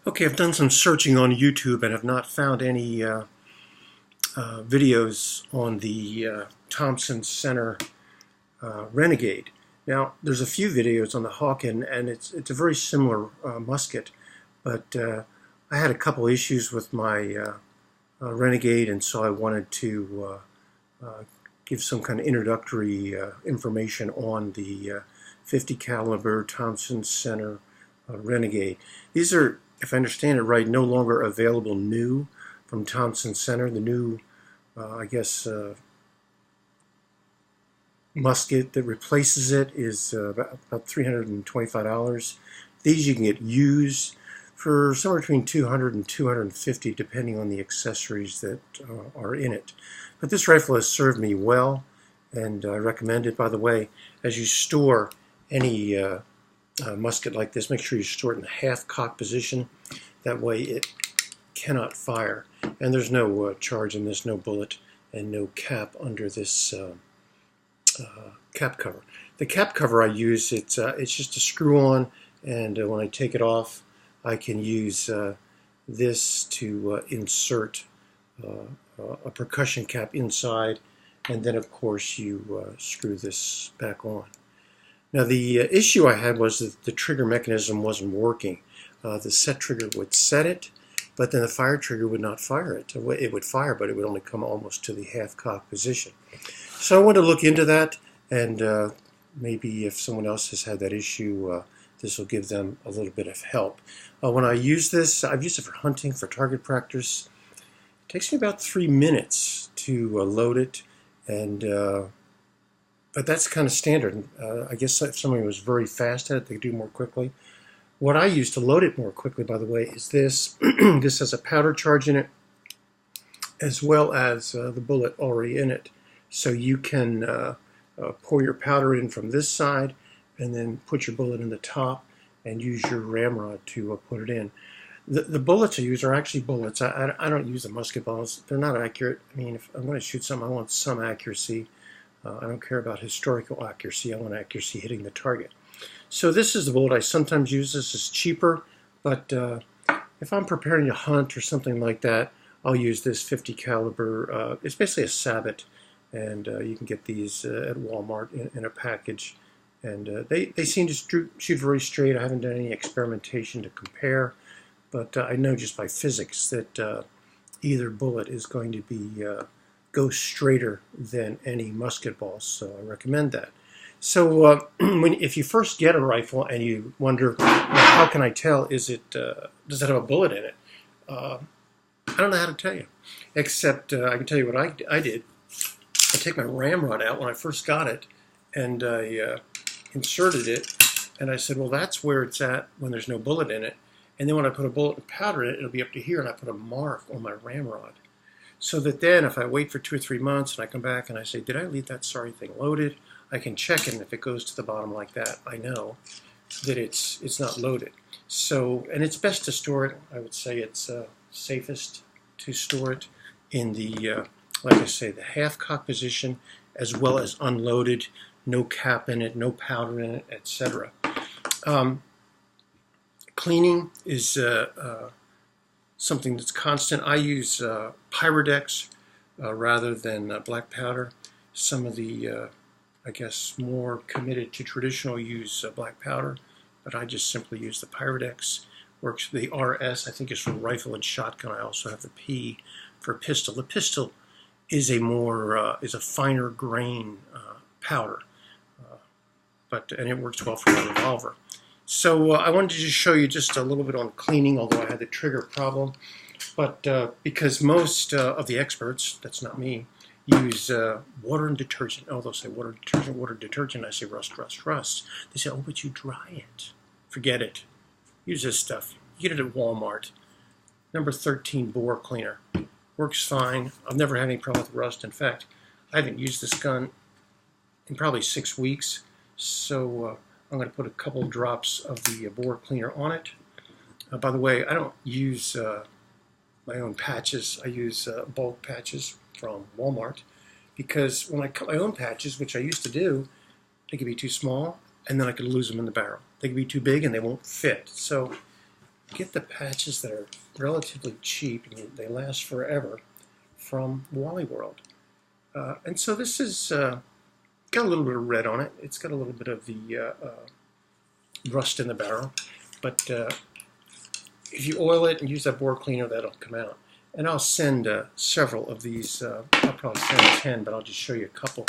Okay, I've done some searching on YouTube and have not found any videos on the Thompson Center Renegade. Now, there's a few videos on the Hawken, and it's a very similar musket, but I had a couple issues with my Renegade, and so I wanted to give some kind of introductory information on the 50 caliber Thompson Center Renegade. These are, if I understand it right, no longer available new from Thompson Center. The new, musket that replaces it is about $325. These you can get used for somewhere between $200 and $250, depending on the accessories that are in it. But this rifle has served me well, and I recommend it. By the way, as you store any musket like this, make sure you store it in the half-cock position. That way it cannot fire. And there's no charge in this, no bullet, and no cap under this cap cover. The cap cover I use, it's just a screw-on, and when I take it off, I can use this to insert a percussion cap inside, and then of course you screw this back on. Now the issue I had was that the trigger mechanism wasn't working. The set trigger would set it, but then the fire trigger would not fire it. It would fire, but it would only come almost to the half-cock position. So I wanted to look into that, and maybe if someone else has had that issue, this will give them a little bit of help. When I use this, I've used it for hunting, for target practice. It takes me about 3 minutes to load it, and but that's kind of standard. I guess if somebody was very fast at it, they could do more quickly. What I use to load it more quickly, by the way, is this. This has a powder charge in it, as well as the bullet already in it. So you can pour your powder in from this side, and then put your bullet in the top, and use your ramrod to put it in. The bullets I use are actually bullets. I don't use the musket balls. They're not accurate. I mean, if I'm going to shoot something, I want some accuracy. I don't care about historical accuracy. I want accuracy hitting the target. So this is the bullet I sometimes use. This is cheaper, but if I'm preparing to hunt or something like that, I'll use this 50 caliber. It's basically a sabot, and you can get these at Walmart in a package. And they seem to shoot very straight. I haven't done any experimentation to compare, but I know just by physics that either bullet is going to be go straighter than any musket balls, so I recommend that. So if you first get a rifle and you wonder, well, how can I tell, does it have a bullet in it? I don't know how to tell you, except I can tell you what I did. I take my ramrod out when I first got it, and I inserted it, and I said, well, that's where it's at when there's no bullet in it. And then when I put a bullet and powder in it, it'll be up to here, and I put a mark on my ramrod. So that then if I wait for 2 or 3 months and I come back and I say, did I leave that sorry thing loaded? I can check it, and if it goes to the bottom like that, I know that it's not loaded. So, and it's best to store it, I would say it's safest to store it in the, like I say, the half-cock position, as well as unloaded, no cap in it, no powder in it, etc. Cleaning is something that's constant. I use Pyrodex rather than black powder. Some of the, I guess, more committed to traditional use black powder, but I just simply use the Pyrodex. Works. The RS, I think, is for rifle and shotgun. I also have the P for pistol. The pistol is a finer grain powder, and it works well for a revolver. So I wanted to just show you just a little bit on cleaning, although I had the trigger problem. But because most of the experts, that's not me, use water and detergent. Oh, they'll say water, detergent. I say rust, rust, rust. They say, oh, but you dry it. Forget it. Use this stuff. You get it at Walmart. Number 13 bore cleaner. Works fine. I've never had any problem with rust. In fact, I haven't used this gun in probably 6 weeks. So I'm going to put a couple drops of the bore cleaner on it. By the way, I don't use my own patches. I use bulk patches from Walmart, because when I cut my own patches, which I used to do, they could be too small, and then I could lose them in the barrel. They could be too big and they won't fit. So get the patches that are relatively cheap and they last forever from Wally World. And so this is got a little bit of red on it. It's got a little bit of the rust in the barrel. But if you oil it and use that bore cleaner, that'll come out. And I'll send several of these. I'll probably send 10, but I'll just show you a couple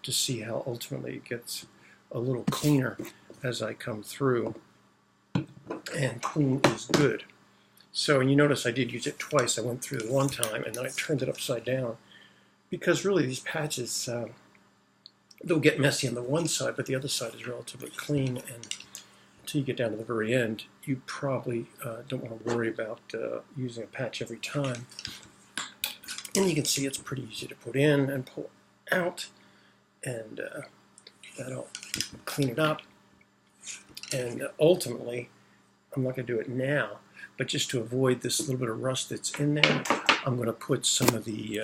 to see how ultimately it gets a little cleaner as I come through. And clean is good. So, and you notice I did use it twice. I went through it one time and then I turned it upside down, because really these patches, they'll get messy on the one side, but the other side is relatively clean. And until you get down to the very end, you probably don't want to worry about using a patch every time. And you can see it's pretty easy to put in and pull out, and that'll clean it up. And ultimately, I'm not going to do it now, but just to avoid this little bit of rust that's in there, I'm going to put some of the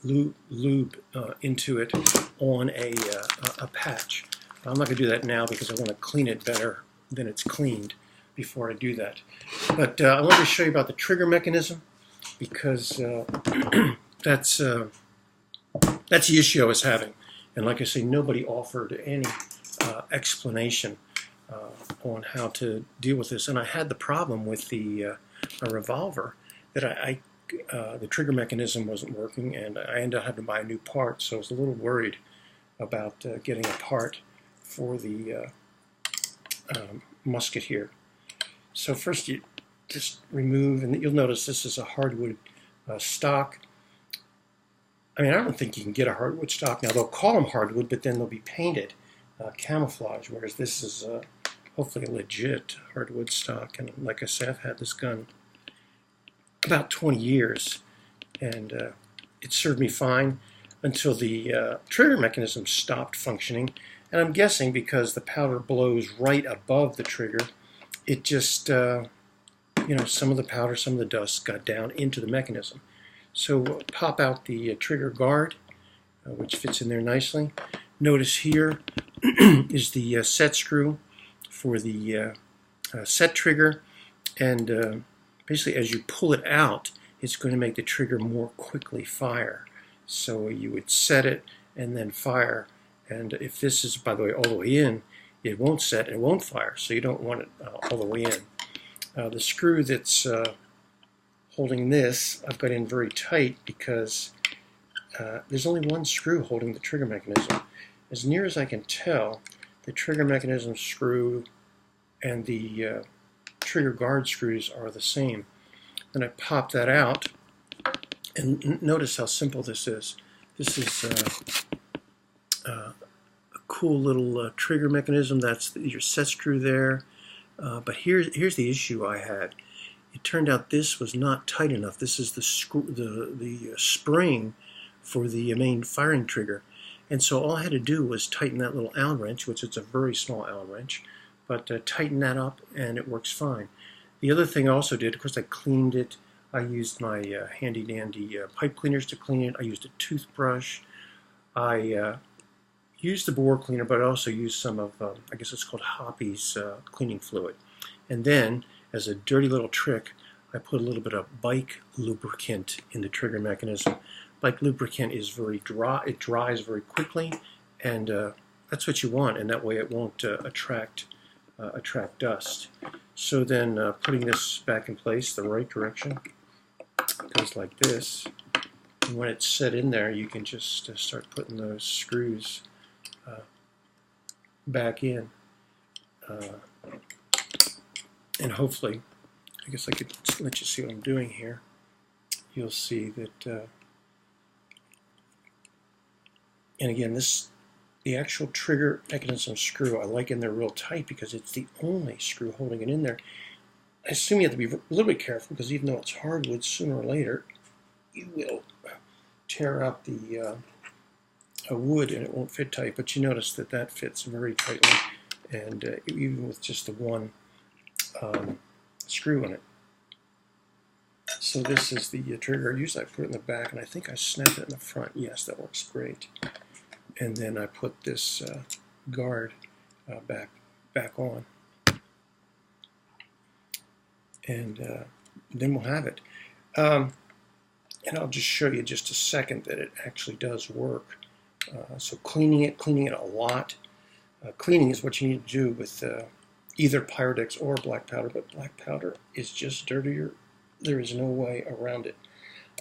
lube into it on a patch. I'm not going to do that now because I want to clean it better than it's cleaned before I do that. But I wanted to show you about the trigger mechanism, because that's the issue I was having. And like I say, nobody offered any explanation on how to deal with this. And I had the problem with the revolver that the trigger mechanism wasn't working, and I ended up having to buy a new part. So I was a little worried about getting a part for the musket here. So first you just remove, and you'll notice this is a hardwood stock. I mean, I don't think you can get a hardwood stock now. They'll call them hardwood, but then they'll be painted camouflage, whereas this is hopefully a legit hardwood stock. And like I said, I've had this gun about 20 years, and it served me fine until the trigger mechanism stopped functioning. And I'm guessing because the powder blows right above the trigger, it just, you know, some of the powder, some of the dust got down into the mechanism. So pop out the trigger guard, which fits in there nicely. Notice here is the set screw for the set trigger, and basically as you pull it out, it's going to make the trigger more quickly fire. So you would set it and then fire, and if this is, by the way, all the way in, it won't set and it won't fire, so you don't want it all the way in. The screw that's holding this, I've got in very tight because there's only one screw holding the trigger mechanism. As near as I can tell, the trigger mechanism screw and the trigger guard screws are the same. Then I pop that out, and notice how simple this is. This is a cool little trigger mechanism. That's your set screw there. But here's the issue I had. It turned out this was not tight enough. This is the spring for the main firing trigger. And so all I had to do was tighten that little Allen wrench, which is a very small Allen wrench, but tighten that up and it works fine. The other thing I also did, of course, I cleaned it. I used my handy-dandy pipe cleaners to clean it. I used a toothbrush. I used the bore cleaner, but I also used some of, I guess it's called Hoppy's cleaning fluid. And then, as a dirty little trick, I put a little bit of bike lubricant in the trigger mechanism. Bike lubricant is very dry, it dries very quickly, and that's what you want, and that way it won't attract dust. So then putting this back in place the right direction, it goes like this, and when it's set in there, you can just start putting those screws back in, and hopefully, I guess I could let you see what I'm doing here. You'll see that, and again, the actual trigger mechanism screw I like in there real tight because it's the only screw holding it in there. I assume you have to be a little bit careful because even though it's hardwood, sooner or later you will tear out the wood and it won't fit tight. But you notice that that fits very tightly, and even with just the one screw in it. So this is the trigger. Usually I put it in the back, and I think I snap it in the front. Yes, that works great. And then I put this guard back on. and then we'll have it. And I'll just show you just a second that it actually does work. So cleaning it a lot. Cleaning is what you need to do with either Pyrodex or black powder, but black powder is just dirtier. There is no way around it.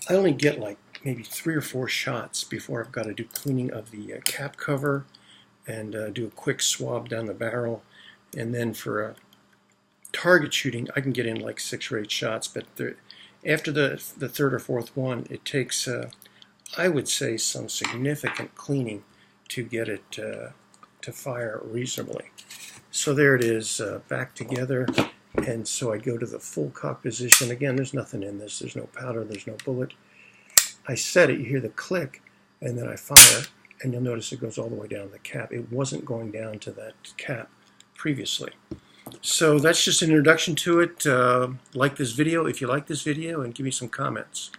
I only get like maybe 3 or 4 shots before I've got to do cleaning of the cap cover and do a quick swab down the barrel. And then for target shooting, I can get in like 6 or 8 shots, but after the 3rd or 4th one, it takes, I would say, some significant cleaning to get it to fire reasonably. So there it is, back together. And so I go to the full cock position. Again, there's nothing in this. There's no powder. There's no bullet. I set it. You hear the click, and then I fire, and you'll notice it goes all the way down to the cap. It wasn't going down to that cap previously. So that's just an introduction to it. Like this video if you like this video, and give me some comments.